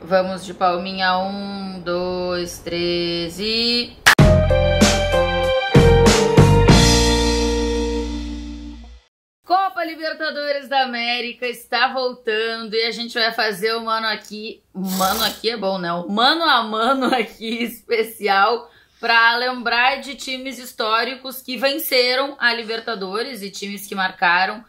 Vamos de palminha. 1, 2, 3 e... Copa Libertadores da América está voltando e a gente vai fazer o mano aqui é bom, né? O mano a mano aqui especial para lembrar de times históricos que venceram a Libertadores e times que marcaram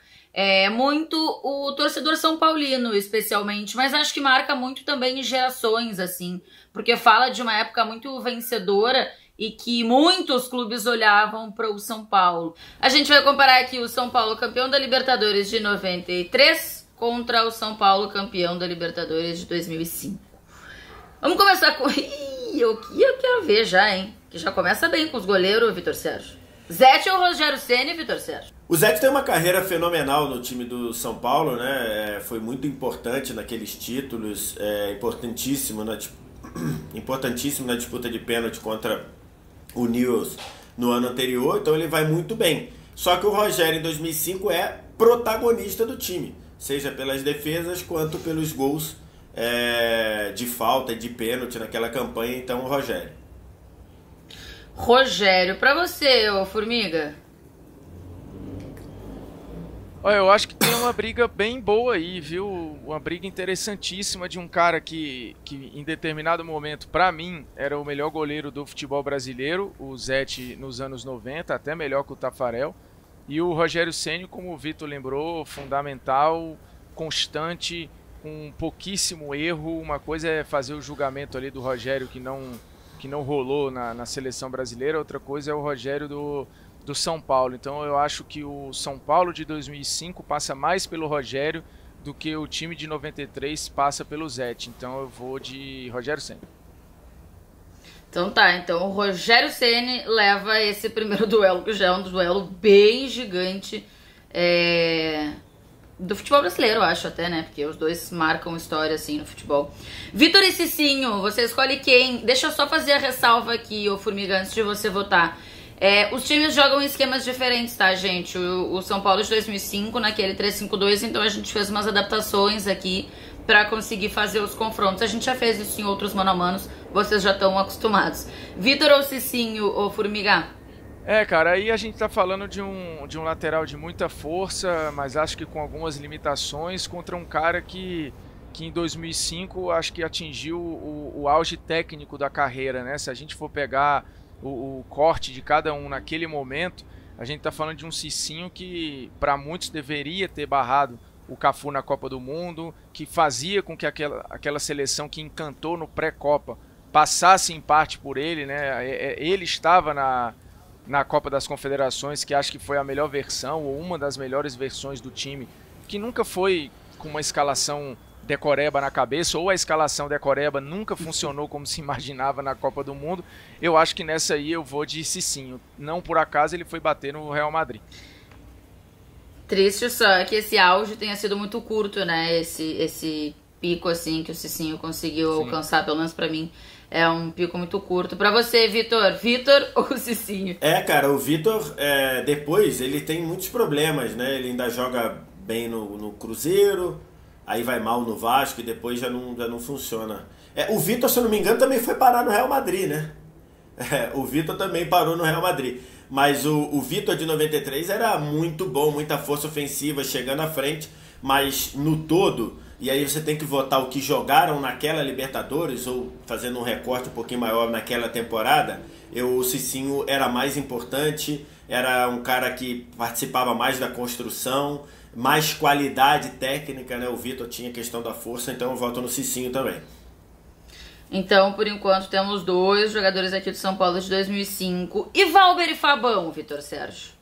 muito o torcedor são paulino, especialmente, mas acho que marca muito também gerações, assim, porque fala de uma época muito vencedora e que muitos clubes olhavam para o São Paulo. A gente vai comparar aqui o São Paulo campeão da Libertadores de 93 contra o São Paulo campeão da Libertadores de 2005. Vamos começar com... o que eu quero ver já, hein? Que já começa bem com os goleiros, Vitor Sérgio. Zete ou Rogério Ceni, Vitor Sérgio? O Zete tem uma carreira fenomenal no time do São Paulo, né? Foi muito importante naqueles títulos, importantíssimo na disputa de pênalti contra o Newell's no ano anterior, então ele vai muito bem. Só que o Rogério em 2005 é protagonista do time, seja pelas defesas quanto pelos gols de falta e de pênalti naquela campanha, então o Rogério. Rogério, pra você, ô Formiga? Olha, eu acho que tem uma briga bem boa aí, viu? Uma briga interessantíssima de um cara que em determinado momento, pra mim, era o melhor goleiro do futebol brasileiro, o Zete nos anos 90, até melhor que o Tafarel. E o Rogério Ceni, como o Vitor lembrou, fundamental, constante, com pouquíssimo erro. Uma coisa é fazer o julgamento ali do Rogério que não rolou na seleção brasileira, outra coisa é o Rogério do São Paulo. Então eu acho que o São Paulo de 2005 passa mais pelo Rogério do que o time de 93 passa pelo Zete. Então eu vou de Rogério Ceni. Então tá, então o Rogério Ceni leva esse primeiro duelo, que já é um duelo bem gigante do futebol brasileiro, eu acho até, né? Porque os dois marcam história, assim, no futebol. Vitor e Cicinho, você escolhe quem? Deixa eu só fazer a ressalva aqui, ô Formiga, antes de você votar. Os times jogam em esquemas diferentes, tá, gente? O São Paulo de 2005, naquele 3-5-2, então a gente fez umas adaptações aqui pra conseguir fazer os confrontos. A gente já fez isso em outros mano a manos, vocês já estão acostumados. Vitor ou Cicinho ou Formiga? Cara, aí a gente tá falando de um lateral de muita força, mas acho que com algumas limitações, contra um cara que em 2005 acho que atingiu o auge técnico da carreira, né? Se a gente for pegar o corte de cada um naquele momento, a gente tá falando de um Cicinho que para muitos deveria ter barrado o Cafu na Copa do Mundo, que fazia com que aquela seleção que encantou no pré-Copa passasse em parte por ele, né? Ele estava na Copa das Confederações, que acho que foi a melhor versão, ou uma das melhores versões do time, que nunca foi com uma escalação decoreba na cabeça, ou a escalação decoreba nunca funcionou como se imaginava na Copa do Mundo. Eu acho que nessa aí eu vou de Cicinho. Não por acaso ele foi bater no Real Madrid. Triste só que esse auge tenha sido muito curto, né? Esse pico, assim, que o Cicinho conseguiu alcançar, pelo menos pra mim, é um pico muito curto. Pra você, Vitor, Vitor ou Cicinho? Cara, o Vitor, depois, ele tem muitos problemas, né? Ele ainda joga bem no Cruzeiro, aí vai mal no Vasco e depois já não funciona. O Vitor, se eu não me engano, também foi parar no Real Madrid, né? O Vitor também parou no Real Madrid. Mas o Vitor de 93 era muito bom, muita força ofensiva, chegando à frente, mas no todo, e aí você tem que votar o que jogaram naquela Libertadores, ou fazendo um recorte um pouquinho maior naquela temporada, o Cicinho era mais importante, era um cara que participava mais da construção, mais qualidade técnica, né? O Vitor tinha questão da força, então eu voto no Cicinho também. Então, por enquanto, temos dois jogadores aqui do São Paulo de 2005. E Valber e Fabão, Vitor Sérgio?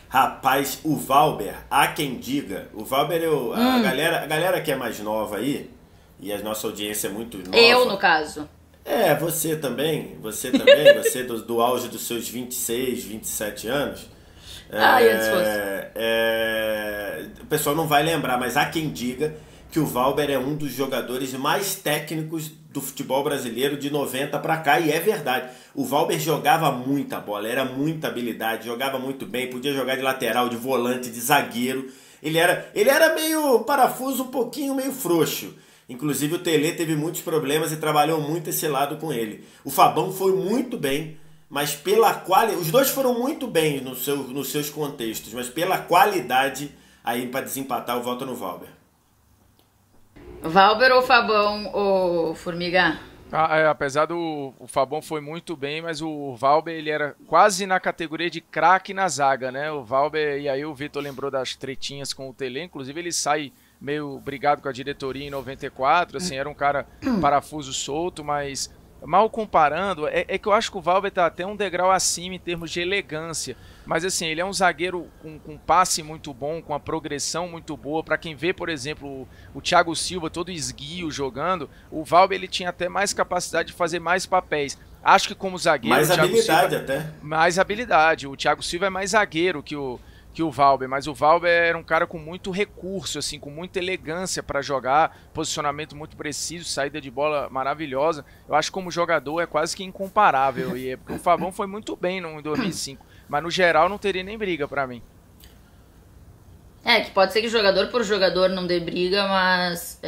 Rapaz, o Valber, há quem diga. O Valber, a galera que é mais nova aí, e a nossa audiência é muito nova. Eu, no caso. Você também, você do auge dos seus 26, 27 anos. Antes fosse. O pessoal não vai lembrar, mas há quem diga que o Valber é um dos jogadores mais técnicos do futebol brasileiro de 90 para cá, e é verdade. O Valber jogava muita bola, era muita habilidade, jogava muito bem, podia jogar de lateral, de volante, de zagueiro. Ele era meio parafuso, um pouquinho meio frouxo. Inclusive o Tele teve muitos problemas e trabalhou muito esse lado com ele. O Fabão foi muito bem, mas pela qualidade... Os dois foram muito bem nos seus contextos, mas pela qualidade, aí para desempatar eu voto no Valber. Valber ou Fabão ou Formiga? Apesar do o Fabão foi muito bem, mas o Valber ele era quase na categoria de craque na zaga, né? O Valber, e aí o Vitor lembrou das tretinhas com o Tele, inclusive ele sai meio brigado com a diretoria em 94, assim, era um cara parafuso solto, mas mal comparando, é que eu acho que o Valber tá até um degrau acima em termos de elegância, mas assim, ele é um zagueiro com passe muito bom, com a progressão muito boa. Para quem vê, por exemplo, o Thiago Silva todo esguio jogando, o Valber ele tinha até mais capacidade de fazer mais papéis. Acho que como zagueiro... Mais habilidade Silva, até. Mais habilidade. O Thiago Silva é mais zagueiro que o Valber, mas o Valber era um cara com muito recurso, assim, com muita elegância para jogar, posicionamento muito preciso, saída de bola maravilhosa. Eu acho que como jogador é quase que incomparável, e porque o Fabão foi muito bem em 2005, mas no geral não teria nem briga para mim. Que pode ser que jogador por jogador não dê briga, mas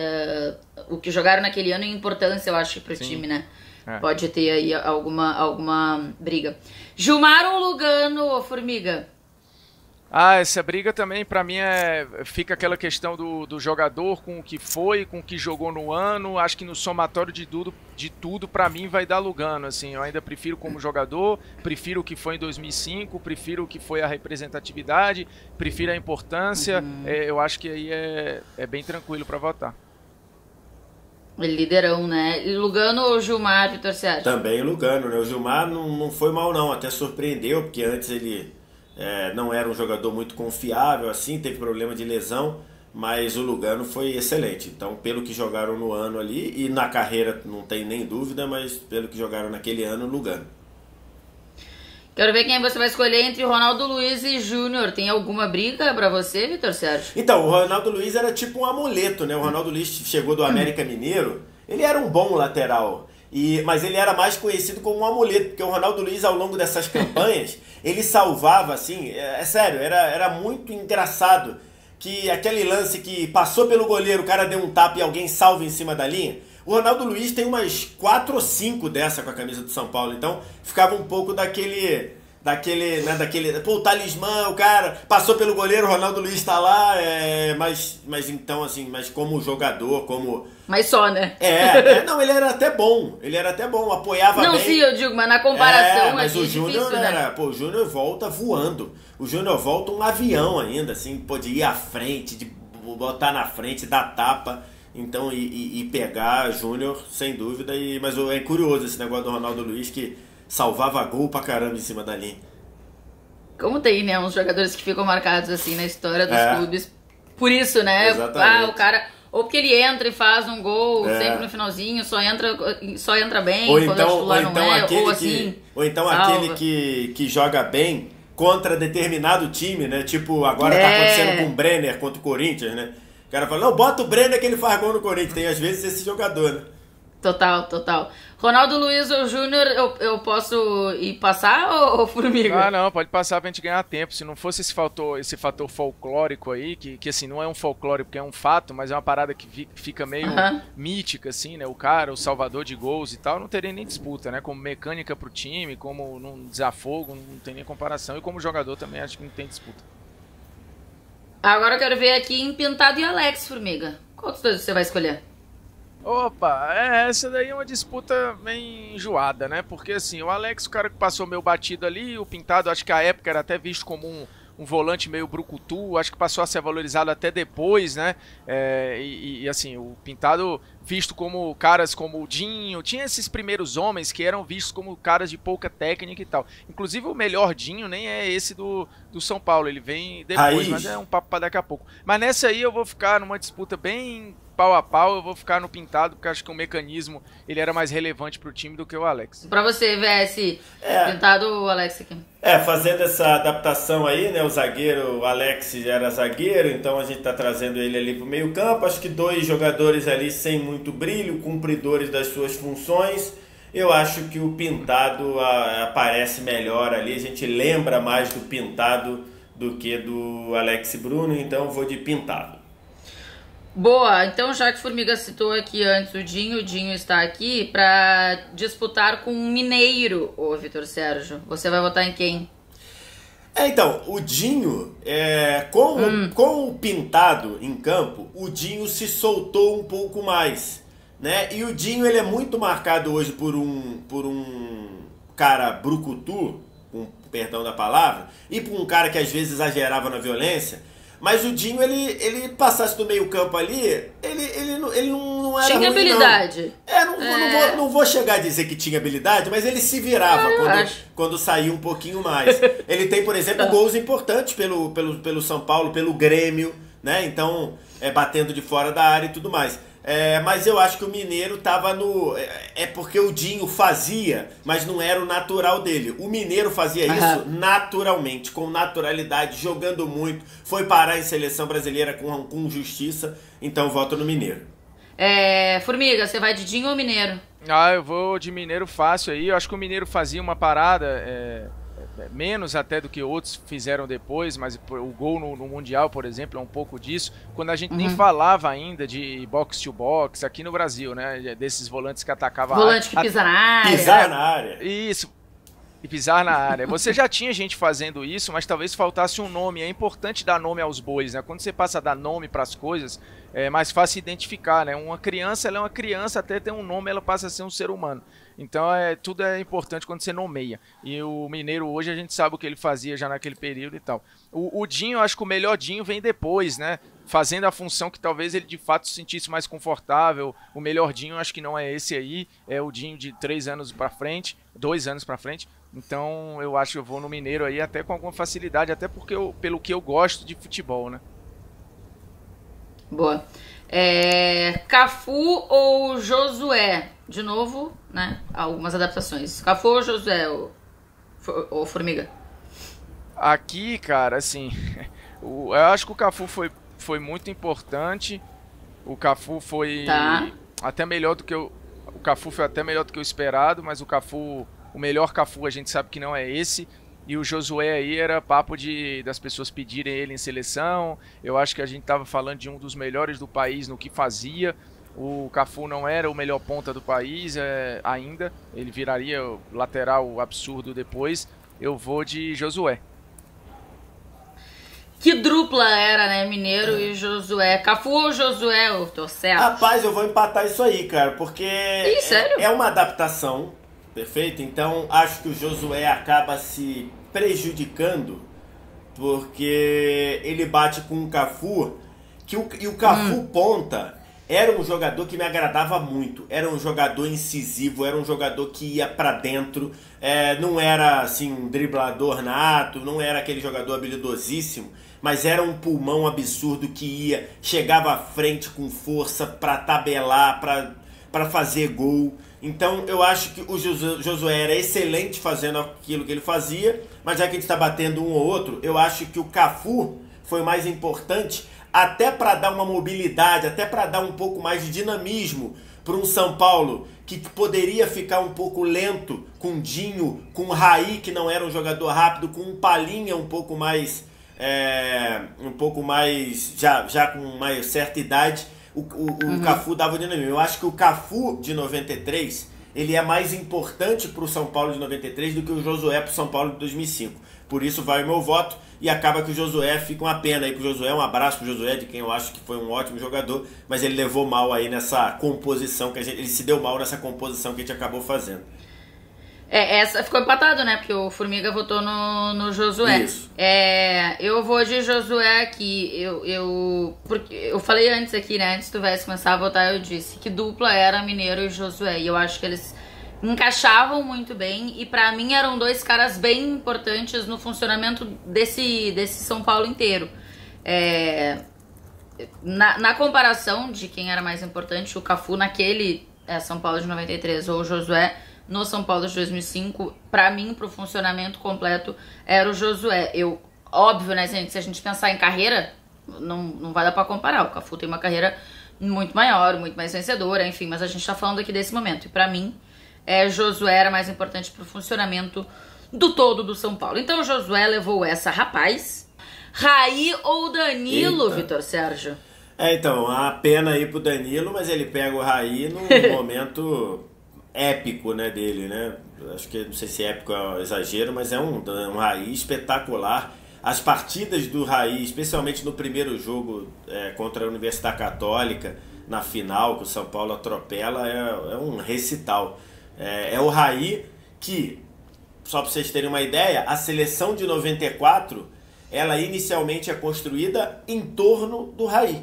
o que jogaram naquele ano é importância, eu acho, pro time, né? Pode ter aí alguma briga. Gilmar ou Lugano, Formiga? Essa briga também, pra mim, fica aquela questão do jogador com o que foi, com o que jogou no ano. Acho que no somatório de tudo, pra mim, vai dar Lugano. Assim, eu ainda prefiro como jogador, prefiro o que foi em 2005, prefiro o que foi a representatividade, prefiro a importância. Eu acho que aí é bem tranquilo pra votar. Liderão, né? Lugano ou Gilmar, Vitor Sérgio? Também Lugano, né? O Gilmar não foi mal não, até surpreendeu, porque antes ele... não era um jogador muito confiável, assim, teve problema de lesão, mas o Lugano foi excelente. Então, pelo que jogaram no ano ali, e na carreira não tem nem dúvida, mas pelo que jogaram naquele ano, Lugano. Quero ver quem você vai escolher entre Ronaldo Luiz e Júnior. Tem alguma briga pra você, Vitor Sérgio? Então, o Ronaldo Luiz era tipo um amuleto, né? O Ronaldo Luiz chegou do América Mineiro, ele era um bom lateral. Mas ele era mais conhecido como um amuleto, porque o Ronaldo Luiz, ao longo dessas campanhas, ele salvava, assim, sério, era muito engraçado, que aquele lance que passou pelo goleiro, o cara deu um tapa e alguém salva em cima da linha. O Ronaldo Luiz tem umas 4 ou 5 dessa com a camisa do São Paulo, então ficava um pouco daquele, pô, o talismã, o cara passou pelo goleiro, o Ronaldo Luiz tá lá, mas então, assim, mas como jogador, como... Mas só, né? Não, ele era até bom, apoiava bem. Não, sim, eu digo, mas na comparação mas o Júnior difícil, né? Pô, o Júnior volta voando, o Júnior volta um avião ainda, assim, pode ir à frente, de botar na frente, dar tapa, então, e pegar Júnior, sem dúvida, mas é curioso esse negócio do Ronaldo Luiz, que salvava gol pra caramba em cima da linha. Como tem, né, uns jogadores que ficam marcados assim na história dos clubes, por isso, né? Exatamente. O cara, ou porque ele entra e faz um gol sempre no finalzinho, só entra bem, ou quando então, é titular ou então não é, aquele ou assim, ou então salva. aquele que joga bem contra determinado time, né? Tipo, agora tá acontecendo com o Brenner contra o Corinthians, né? O cara fala, não, bota o Brenner que ele faz gol no Corinthians. Tem às vezes esse jogador, né? Total. Ronaldo Luiz ou Júnior, eu posso ir passar ou Formiga? Não, pode passar pra gente ganhar tempo. Se não fosse esse fator folclórico aí, que assim, não é um folclore porque é um fato, mas é uma parada que fica meio mítica, assim, né? O cara, o salvador de gols e tal, não teria nem disputa, né? Como mecânica pro time, como num desafogo, não tem nem comparação. E como jogador também acho que não tem disputa. Agora eu quero ver aqui em Pintado e Alex, Formiga. Qual dos dois você vai escolher? Opa, essa daí é uma disputa bem enjoada, né? Porque assim, o Alex, o cara que passou meio batido ali, o Pintado, acho que a época era até visto como um volante meio brucutu, acho que passou a ser valorizado até depois, né? Assim, o Pintado visto como caras como o Dinho, tinha esses primeiros homens que eram vistos como caras de pouca técnica e tal. Inclusive o melhor Dinho nem é esse do São Paulo, ele vem depois, mas é um papo pra daqui a pouco. Mas nessa aí eu vou ficar numa disputa bem pau a pau, eu vou ficar no Pintado, porque acho que o mecanismo ele era mais relevante pro time do que o Alex. Pra você, VS, Pintado ou Alex aqui? Fazendo essa adaptação aí, né, o Alex já era zagueiro, então a gente tá trazendo ele ali pro meio campo, acho que 2 jogadores ali sem muito brilho, cumpridores das suas funções. Eu acho que o Pintado aparece melhor ali, a gente lembra mais do Pintado do que do Alex Bruno, então eu vou de Pintado. Boa, então já que Formiga citou aqui antes o Dinho está aqui pra disputar com um mineiro, ô Vitor Sérgio. Você vai votar em quem? Então, o Dinho, com o Pintado em campo, o Dinho se soltou um pouco mais, né? E o Dinho, ele é muito marcado hoje por um cara brucutu, com perdão da palavra, e por um cara que às vezes exagerava na violência. Mas o Dinho, ele passasse do meio campo ali, ele não era tinha ruim, habilidade. Não vou chegar a dizer que tinha habilidade, mas ele se virava quando saía um pouquinho mais. Ele tem, por exemplo, gols importantes pelo São Paulo, pelo Grêmio, né? Então, batendo de fora da área e tudo mais. Mas eu acho que o Mineiro tava no... porque o Dinho fazia, mas não era o natural dele. O Mineiro fazia isso naturalmente, com naturalidade, jogando muito. Foi parar em seleção brasileira com justiça. Então voto no Mineiro. Formiga, você vai de Dinho ou Mineiro? Eu vou de Mineiro fácil aí. Eu acho que o Mineiro fazia uma parada... menos até do que outros fizeram depois, mas o gol no Mundial, por exemplo, é um pouco disso, quando a gente nem falava ainda de box to box aqui no Brasil, né, desses volantes que atacavam volante que pisa na área. Pisar na área. Isso, e pisar na área. Você já tinha gente fazendo isso, mas talvez faltasse um nome. É importante dar nome aos bois, né? Quando você passa a dar nome para as coisas, é mais fácil identificar, né? Uma criança, ela é uma criança, até ter um nome, ela passa a ser um ser humano. Então, tudo é importante quando você nomeia. E o Mineiro hoje, a gente sabe o que ele fazia já naquele período e tal. O Dinho, eu acho que o melhor Dinho vem depois, né? Fazendo a função que talvez ele de fato se sentisse mais confortável. O melhor Dinho, eu acho que não é esse aí. É o Dinho de 3 anos pra frente, 2 anos pra frente. Então, eu acho que eu vou no Mineiro aí até com alguma facilidade. Até porque pelo que eu gosto de futebol, né? Boa. Cafu ou Josué? De novo, né? Algumas adaptações. Cafu ou Josué ou Formiga? Aqui, cara, assim... eu acho que o Cafu foi muito importante. O Cafu foi até melhor do que o Cafu foi até melhor do que o esperado, mas o melhor Cafu a gente sabe que não é esse. E o Josué aí era papo das pessoas pedirem ele em seleção. Eu acho que a gente estava falando de um dos melhores do país no que fazia. O Cafu não era o melhor ponta do país ainda. Ele viraria o lateral absurdo depois. Eu vou de Josué. Que dupla era, né? Mineiro e Josué. Cafu ou Josué, eu tô certo? Rapaz, eu vou empatar isso aí, cara. Porque sério? é uma adaptação, perfeito? Então, acho que o Josué acaba se prejudicando. Porque ele bate com o Cafu. E o Cafu ponta... Era um jogador que me agradava muito. Era um jogador incisivo, era um jogador que ia pra dentro. Não era assim um driblador nato, não era aquele jogador habilidosíssimo, mas era um pulmão absurdo que chegava à frente com força pra tabelar, pra fazer gol. Então eu acho que o Josué era excelente fazendo aquilo que ele fazia, mas já que a gente está batendo um ou outro, eu acho que o Cafu foi mais importante até para dar uma mobilidade, até para dar um pouco mais de dinamismo para um São Paulo que poderia ficar um pouco lento com Dinho, com Raí, que não era um jogador rápido, com um Palhinha um pouco mais já com uma certa idade. O Cafu dava o dinamismo. Eu acho que o Cafu de 93 ele é mais importante para o São Paulo de 93 do que o Josué para o São Paulo de 2005. Por isso vai o meu voto. E acaba que o Josué fica uma pena aí pro Josué. Um abraço pro Josué, de quem eu acho que foi um ótimo jogador, mas ele levou mal aí nessa composição ele se deu mal nessa composição que a gente acabou fazendo. Essa ficou empatado, né? Porque o Formiga votou no Josué. Isso. Eu vou de Josué aqui. Porque eu falei antes aqui, né? Antes de tu viesse começar a votar, eu disse que dupla era Mineiro e Josué. E eu acho que eles encaixavam muito bem e pra mim eram 2 caras bem importantes no funcionamento desse São Paulo inteiro. Na comparação de quem era mais importante, o Cafu naquele São Paulo de 93 ou o Josué no São Paulo de 2005, pra mim, pro funcionamento completo, era o Josué. Óbvio, né, gente, se a gente pensar em carreira, não vai dar pra comparar. O Cafu tem uma carreira muito maior, muito mais vencedora, enfim, mas a gente tá falando aqui desse momento. E pra mim, Josué era mais importante pro funcionamento do todo do São Paulo. Então o Josué levou essa, rapaz. Raí ou Danilo, Vitor Sérgio? Então, a pena aí pro Danilo, mas ele pega o Raí num momento épico, né, dele, né? Acho que, não sei se épico é um exagero, mas é um Raí espetacular. As partidas do Raí, especialmente no primeiro jogo contra a Universidade Católica, na final, que o São Paulo atropela, é um recital. É o Raí que, só para vocês terem uma ideia, a seleção de 94, ela inicialmente é construída em torno do Raí.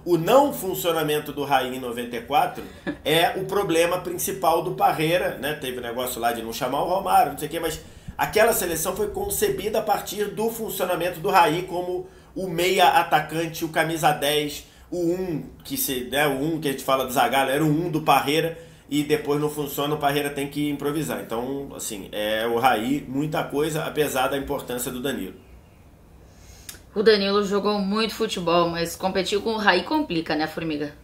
O não funcionamento do Raí em 94 é o problema principal do Parreira, né? Teve o negócio lá de não chamar o Romário, não sei o quê, mas aquela seleção foi concebida a partir do funcionamento do Raí como o meia atacante, o camisa 10, o 1, o 1 que a gente fala do Zagallo, era o 1 do Parreira, e depois não funciona, o Parreira tem que improvisar. Então, assim, o Raí, muita coisa, apesar da importância do Danilo. O Danilo jogou muito futebol, mas competir com o Raí complica, né, Formiga?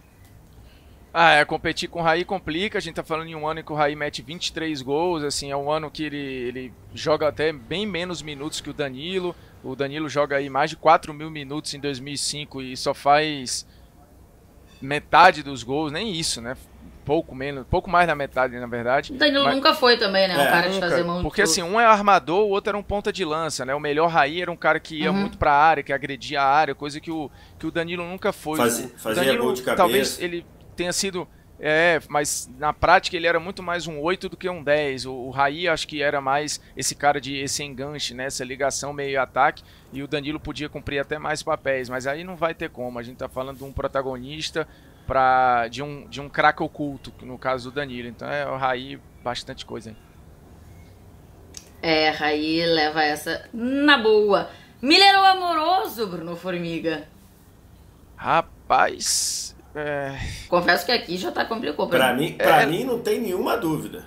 Competir com o Raí complica. A gente tá falando em um ano em que o Raí mete 23 gols, assim, é um ano que ele joga até bem menos minutos que o Danilo. O Danilo joga aí mais de 4.000 minutos em 2005 e só faz metade dos gols, nem isso, né? Pouco mais da metade, na verdade. O Danilo nunca foi também, né? Um cara de fazer muito. Porque assim, um é armador, o outro era um ponta de lança, né? O melhor Raí era um cara que ia muito pra área, que agredia a área, coisa que o Danilo nunca foi. Fazia Danilo, gol de cabeça. Talvez ele tenha sido... mas na prática ele era muito mais um 8 do que um 10. O Raí acho que era mais esse enganche, né? Essa ligação meio-ataque. E o Danilo podia cumprir até mais papéis. Mas aí não vai ter como. A gente tá falando de um protagonista de um craque oculto, no caso do Danilo. Então o Raí, bastante coisa aí. Raí leva essa na boa. Miller ou Amoroso, Bruno Formiga? Rapaz... Confesso que aqui já tá complicado. Pra mim não tem nenhuma dúvida.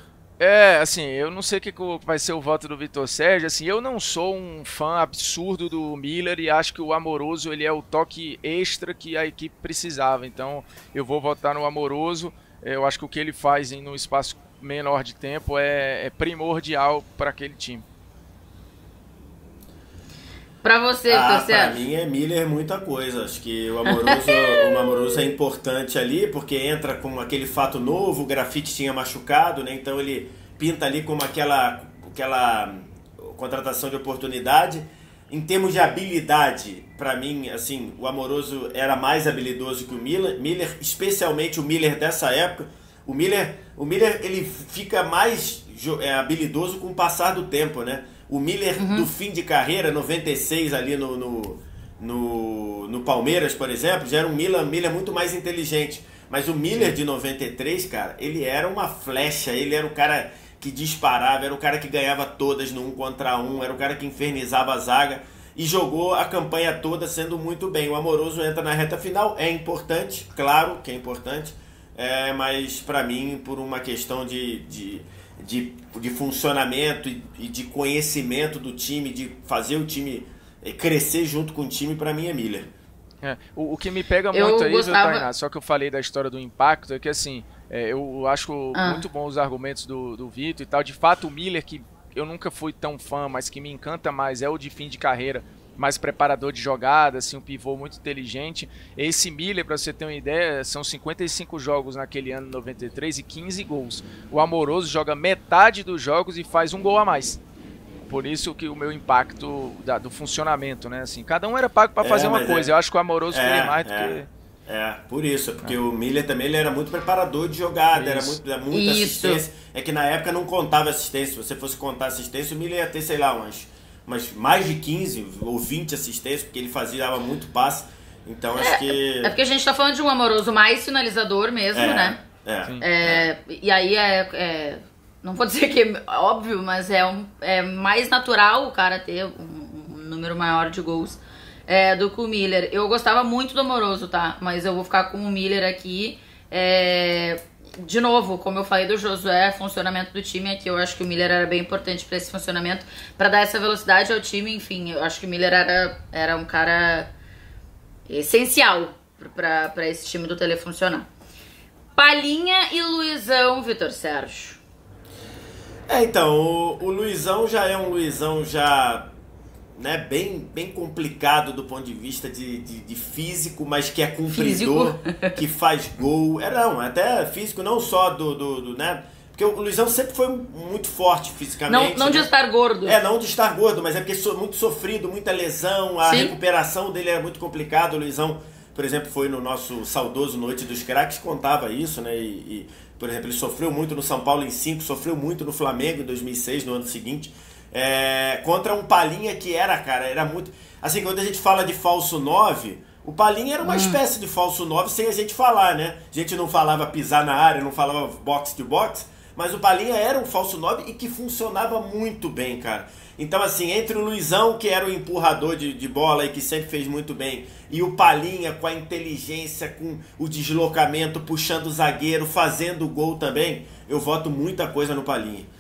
Assim, eu não sei o que vai ser o voto do Vitor Sérgio. Assim, eu não sou um fã absurdo do Miller e acho que o Amoroso ele é o toque extra que a equipe precisava. Então, eu vou votar no Amoroso. Eu acho que o que ele faz num espaço menor de tempo é primordial para aquele time. Pra você, Vitor Sérgio? Pra mim é Miller muita coisa. Acho que o Amoroso é importante ali, porque entra com aquele fato novo, o Grafite tinha machucado, né? Então ele pinta ali como aquela contratação de oportunidade. Em termos de habilidade, pra mim, assim, o Amoroso era mais habilidoso que o Miller, especialmente o Miller dessa época. O Miller ele fica mais habilidoso com o passar do tempo, né? O Miller do fim de carreira, 96 ali no Palmeiras, por exemplo, já era um Miller muito mais inteligente. Mas o Miller de 93, cara, ele era uma flecha, ele era o cara que disparava, era o cara que ganhava todas no 1 contra 1, era o cara que infernizava a zaga e jogou a campanha toda sendo muito bem. O Amoroso entra na reta final, é importante, claro que é importante, mas pra mim, por uma questão de funcionamento e de conhecimento do time, de fazer o time crescer junto com o time, pra mim é Miller. O que me pega muito aí, Tainá, só que eu falei da história do impacto, é que assim, eu acho muito bom os argumentos do Vitor e tal. De fato, o Miller, que eu nunca fui tão fã, mas que me encanta mais, é o de fim de carreira, mais preparador de jogada, assim, um pivô muito inteligente. Esse Miller, para você ter uma ideia, são 55 jogos naquele ano, 93, e 15 gols. O Amoroso joga metade dos jogos e faz um gol a mais. Por isso que o meu impacto do funcionamento, né? Assim, cada um era pago para fazer uma coisa. Eu acho que o Amoroso foi mais do que... Por isso, porque o Miller também ele era muito preparador de jogada, era muita assistência. É que na época não contava assistência. Se você fosse contar assistência, o Miller ia ter, sei lá, umas mais de 15 ou 20 assistências, porque ele dava muito passe. Então acho que... É porque a gente tá falando de um Amoroso mais finalizador mesmo, né? E aí não vou dizer que é óbvio, mas é mais natural o cara ter um número maior de gols do que o Miller. Eu gostava muito do Amoroso, tá? Mas eu vou ficar com o Miller aqui. De novo, como eu falei do Josué, funcionamento do time aqui, eu acho que o Miller era bem importante para esse funcionamento, para dar essa velocidade ao time. Enfim, eu acho que o Miller era um cara essencial para esse time do Tele funcionar. Palhinha e Luizão, Vitor Sérgio. Então, o Luizão já é um Luizão já né, bem complicado do ponto de vista de físico, mas que é cumpridor, que faz gol. Não, até físico, não só né? Porque o Luizão sempre foi muito forte fisicamente. Não de estar gordo. Não de estar gordo, mas é porque muito sofrido, muita lesão, a recuperação dele era muito complicada. O Luizão, por exemplo, foi no nosso saudoso Noite dos Craques, contava isso, né? Por exemplo, ele sofreu muito no São Paulo em 5, sofreu muito no Flamengo em 2006, no ano seguinte. Contra um Palhinha que era muito... Assim, quando a gente fala de falso 9, o Palhinha era uma espécie de falso 9 sem a gente falar, né? A gente não falava pisar na área, não falava box to box, mas o Palhinha era um falso 9 e que funcionava muito bem, cara. Então, assim, entre o Luizão, que era o empurrador de bola e que sempre fez muito bem, e o Palhinha com a inteligência, com o deslocamento, puxando o zagueiro, fazendo o gol também, eu voto muita coisa no Palhinha.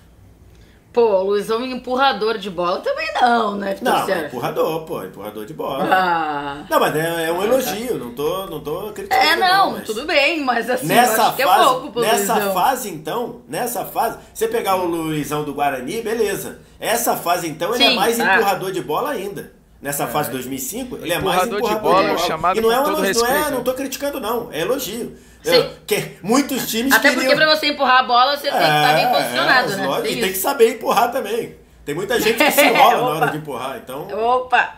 Pô, o Luizão empurrador de bola também não, né? Não, empurrador de bola. Não, mas é um elogio, não tô criticando. Mas... tudo bem, mas assim, eu acho que é pouco pro Luizão. Nessa fase, você pegar o Luizão do Guarani, beleza. Essa fase, então, ele é mais empurrador de bola ainda. Nessa fase 2005, ele é mais empurrador de bola. Chamado e não com todo respeito. Não tô criticando não, é elogio. Muitos times Até porque pra você empurrar a bola, você tem que estar bem posicionado, né? Lógico, tem que saber empurrar também. Tem muita gente que se enrola na hora de empurrar, então... Opa!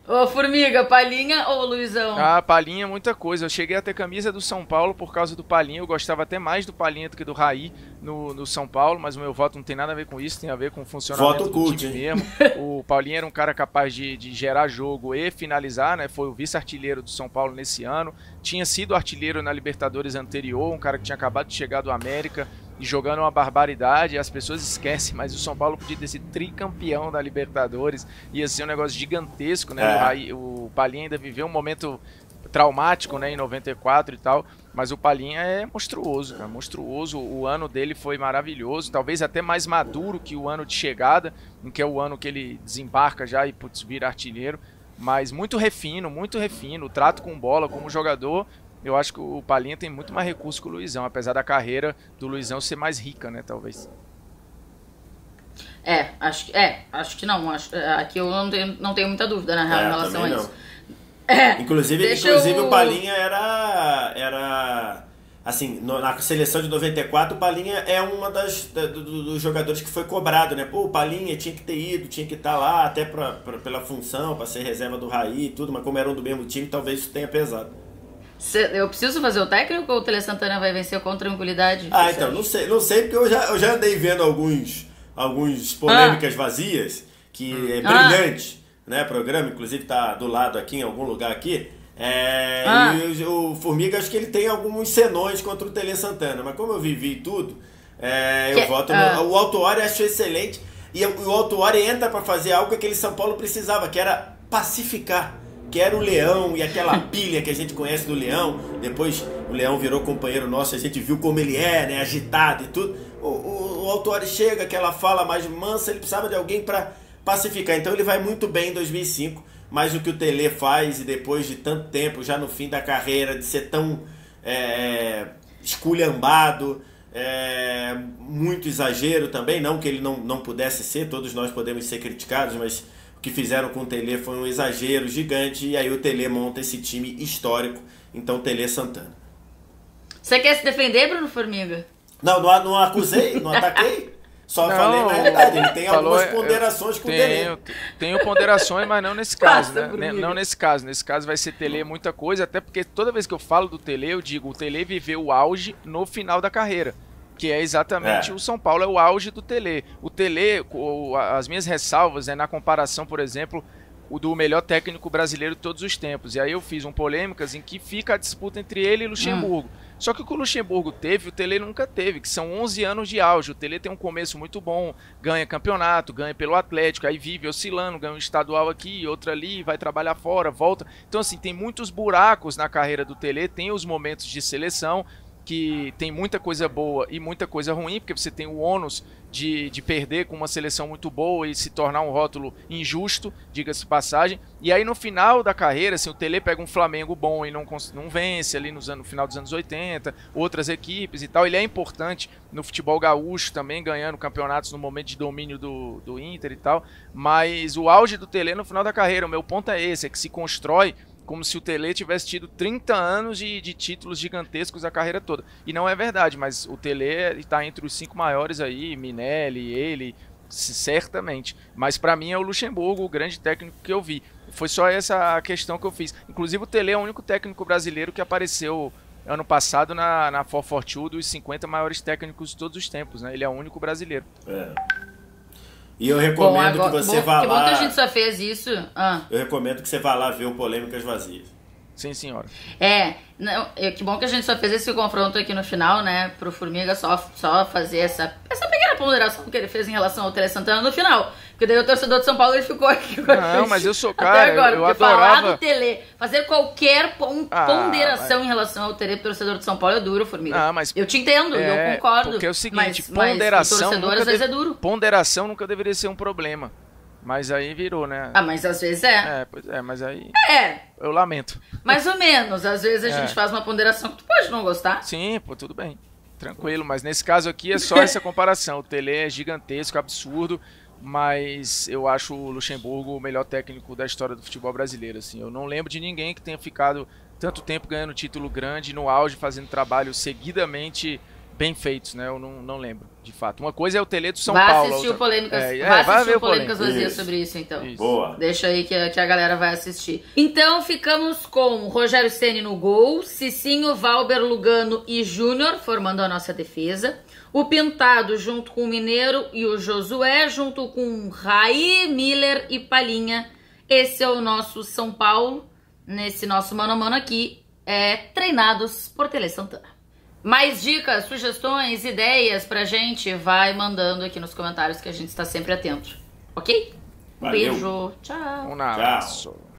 Ô, Formiga, Palhinha ou Luizão? Palhinha, muita coisa. Eu cheguei a ter camisa do São Paulo por causa do Palhinha. Eu gostava até mais do Palhinha do que do Raí no São Paulo, mas o meu voto não tem nada a ver com isso, tem a ver com o funcionamento do time mesmo. O Palhinha era um cara capaz de gerar jogo e finalizar, né? Foi o vice-artilheiro do São Paulo nesse ano. Tinha sido artilheiro na Libertadores anterior, um cara que tinha acabado de chegar do América e jogando uma barbaridade. As pessoas esquecem, mas o São Paulo podia ter sido tricampeão da Libertadores, ia ser um negócio gigantesco, né? O Palhinha ainda viveu um momento traumático, né, em 94 e tal, mas o Palhinha é monstruoso, cara, monstruoso. O ano dele foi maravilhoso, talvez até mais maduro que o ano de chegada, em que é o ano que ele desembarca já e vira artilheiro, mas muito refino, o trato com bola como jogador. Eu acho que o Palhinha tem muito mais recurso que o Luizão, apesar da carreira do Luizão ser mais rica, né, talvez. Acho que não. Aqui eu não tenho muita dúvida, na real, em relação a isso. Inclusive o Palhinha era assim, na seleção de 94, o Palhinha é uma dos jogadores que foi cobrado, né? Pô, o Palhinha tinha que ter ido, tinha que estar lá, até pela função, para ser reserva do Raí e tudo, mas como eram do mesmo time, talvez isso tenha pesado. Eu preciso fazer o técnico ou o Tele Santana vai vencer com tranquilidade? Então, não sei, porque eu já andei vendo alguns polêmicas vazias, que é brilhante, né? O programa, inclusive, tá do lado aqui, em algum lugar aqui. E o Formiga, acho que ele tem alguns senões contra o Tele Santana, mas como eu vivi tudo, eu voto no... O Autuori acho excelente, e o Autuori entra para fazer algo que aquele São Paulo precisava, que era pacificar, que era o Leão e aquela pilha que a gente conhece do Leão. Depois o Leão virou companheiro nosso, a gente viu como ele é, né, agitado e tudo. O Autuori chega, aquela fala mais mansa, ele precisava de alguém para pacificar, então ele vai muito bem em 2005, mas o que o Tele faz, e depois de tanto tempo, já no fim da carreira, de ser tão esculhambado, muito exagero também, não que ele não pudesse ser, todos nós podemos ser criticados, mas o que fizeram com o Tele foi um exagero gigante, e aí o Tele monta esse time histórico, então Tele Santana. Você quer se defender, Bruno Formiga? Não acusei, não ataquei. Só falei na realidade, ele tem algumas ponderações com o Tele. Tenho ponderações, mas não nesse caso, né? Não nesse caso. Nesse caso vai ser Tele muita coisa, até porque toda vez que eu falo do Tele, eu digo, o Tele viveu o auge no final da carreira, que é exatamente o São Paulo, é o auge do Tele. O Tele, as minhas ressalvas na comparação, por exemplo, o do melhor técnico brasileiro de todos os tempos. E aí eu fiz polêmicas em que fica a disputa entre ele e Luxemburgo. Só que o que o Luxemburgo teve, o Tele nunca teve, que são 11 anos de auge. O Tele tem um começo muito bom, ganha campeonato, ganha pelo Atlético, aí vive oscilando, ganha um estadual aqui, outro ali, vai trabalhar fora, volta. Então assim, tem muitos buracos na carreira do Tele, tem os momentos de seleção, que tem muita coisa boa e muita coisa ruim, porque você tem o ônus de perder com uma seleção muito boa e se tornar um rótulo injusto, diga-se de passagem. E aí no final da carreira, assim, o Tele pega um Flamengo bom e não vence ali no final dos anos 80, outras equipes e tal. Ele é importante no futebol gaúcho também, ganhando campeonatos no momento de domínio do Inter e tal. Mas o auge do Tele no final da carreira, o meu ponto é esse, é que se constrói como se o Tele tivesse tido 30 anos de títulos gigantescos a carreira toda. E não é verdade, mas o Tele está entre os 5 maiores aí, Minelli, ele, certamente. Mas para mim é o Luxemburgo, o grande técnico que eu vi. Foi só essa a questão que eu fiz. Inclusive o Tele é o único técnico brasileiro que apareceu ano passado na 442 dos 50 maiores técnicos de todos os tempos, né? Ele é o único brasileiro. E eu recomendo que você vá lá... Que bom que a gente só fez isso. Eu recomendo que você vá lá ver o Polêmicas Vazias. Sim, senhora. Que bom que a gente só fez esse confronto aqui no final, né? Pro Formiga só fazer essa pequena ponderação que ele fez em relação ao Tele Santana no final. Porque daí o torcedor de São Paulo ele ficou aqui. Não, mas eu sou cara, agora, eu adorava. Falar do Tele, fazer qualquer ponderação em relação ao Tele pro torcedor de São Paulo é duro, Formiga. Mas eu te entendo, eu concordo. Porque é o seguinte, ponderação mas o torcedor às vezes é duro. Ponderação nunca deveria ser um problema. Mas aí virou, né? Mas às vezes é. Pois é, mas aí... Eu lamento. Mais ou menos. Às vezes a gente faz uma ponderação que tu pode não gostar. Sim, pô, tudo bem. Tranquilo, mas nesse caso aqui é só essa comparação. O Tele é gigantesco, absurdo, mas eu acho o Luxemburgo o melhor técnico da história do futebol brasileiro, assim. Eu não lembro de ninguém que tenha ficado tanto tempo ganhando título grande, no auge, fazendo trabalho seguidamente bem feitos, né? Eu não lembro, de fato. Uma coisa é o Tele do São Paulo. Assistir o Polêmicas, vai assistir o Polêmicas Vazias sobre isso, então. Isso. Boa. Deixa aí que a galera vai assistir. Então, ficamos com Rogério Ceni no gol, Cicinho, Valber, Lugano e Júnior, formando a nossa defesa. O Pintado, junto com o Mineiro e o Josué, junto com Raí, Miller e Palhinha. Esse é o nosso São Paulo, nesse nosso mano a mano aqui, treinados por Tele Santana. Mais dicas, sugestões, ideias pra gente, vai mandando aqui nos comentários que a gente está sempre atento. Ok? Um beijo. Tchau. Um abraço.